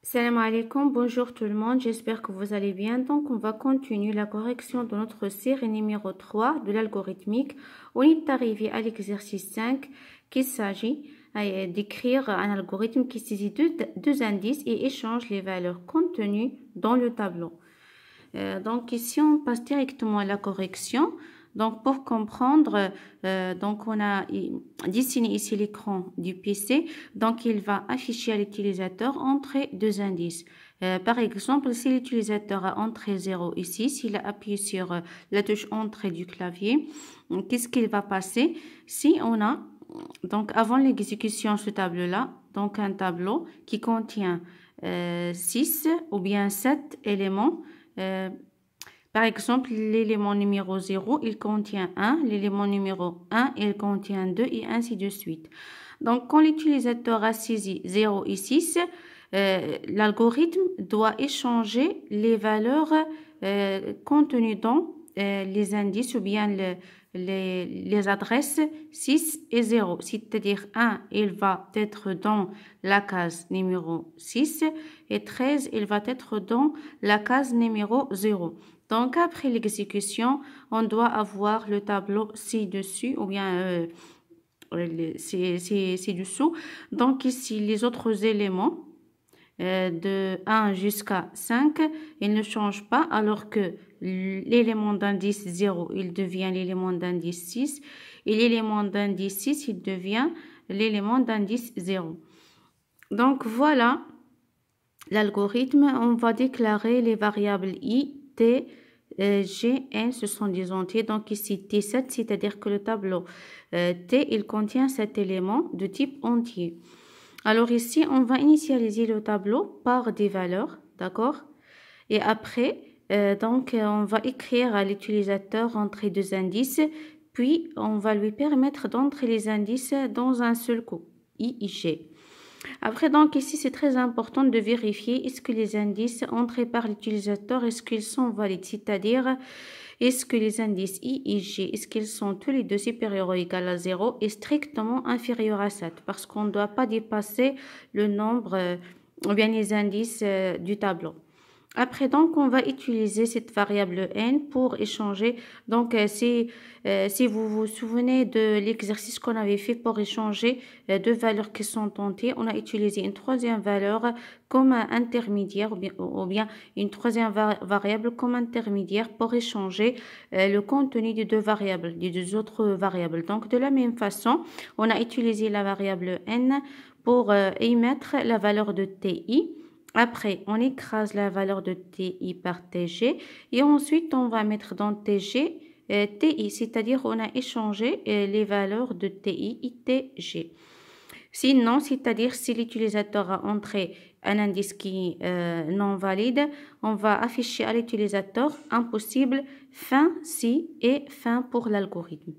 Salam alaikum, bonjour tout le monde, j'espère que vous allez bien. Donc, on va continuer la correction de notre série numéro 3 de l'algorithmique. On est arrivé à l'exercice 5 qu'il s'agit d'écrire un algorithme qui saisit deux indices et échange les valeurs contenues dans le tableau. Donc, ici, on passe directement à la correction. Donc, pour comprendre, donc on a dessiné ici l'écran du PC. Donc, il va afficher à l'utilisateur entrer deux indices. Par exemple, si l'utilisateur a entré 0 ici, s'il a appuyé sur la touche entrée du clavier, qu'est-ce qu'il va passer? Si on a, donc avant l'exécution de ce tableau-là, donc un tableau qui contient 6 ou bien 7 éléments. Par exemple, l'élément numéro 0, il contient 1, l'élément numéro 1, il contient 2 et ainsi de suite. Donc, quand l'utilisateur a saisi 0 et 6, l'algorithme doit échanger les valeurs contenues dans les indices ou bien les adresses 6 et 0. C'est-à-dire 1, il va être dans la case numéro 6 et 13, il va être dans la case numéro 0. Donc, après l'exécution, on doit avoir le tableau ci-dessus ou bien ci-dessous. Donc, ici, les autres éléments de 1 jusqu'à 5, ils ne changent pas alors que l'élément d'indice 0, il devient l'élément d'indice 6 et l'élément d'indice 6, il devient l'élément d'indice 0. Donc, voilà l'algorithme. On va déclarer les variables i, t, g, n, ce sont des entiers. Donc ici T7, c'est-à-dire que le tableau T, il contient cet élément de type entier. Alors ici, on va initialiser le tableau par des valeurs, d'accord? Et après, donc on va écrire à l'utilisateur entrer deux indices, puis on va lui permettre d'entrer les indices dans un seul coup, I et G. Après, donc ici, c'est très important de vérifier est-ce que les indices entrés par l'utilisateur, est-ce qu'ils sont valides, c'est-à-dire est-ce que les indices I et G, est-ce qu'ils sont tous les deux supérieurs ou égaux à 0 et strictement inférieurs à 7 parce qu'on ne doit pas dépasser le nombre ou bien les indices du tableau. Après, donc, on va utiliser cette variable n pour échanger. Donc, si vous vous souvenez de l'exercice qu'on avait fait pour échanger deux valeurs qui sont entières, on a utilisé une troisième valeur comme intermédiaire ou bien une troisième variable comme intermédiaire pour échanger le contenu des deux variables, des deux autres variables. Donc, de la même façon, on a utilisé la variable n pour y mettre la valeur de ti. Après, on écrase la valeur de TI par TG et ensuite, on va mettre dans TG TI, c'est-à-dire on a échangé les valeurs de TI et TG. Sinon, c'est-à-dire si l'utilisateur a entré un indice qui est non valide, on va afficher à l'utilisateur impossible fin si et fin pour l'algorithme.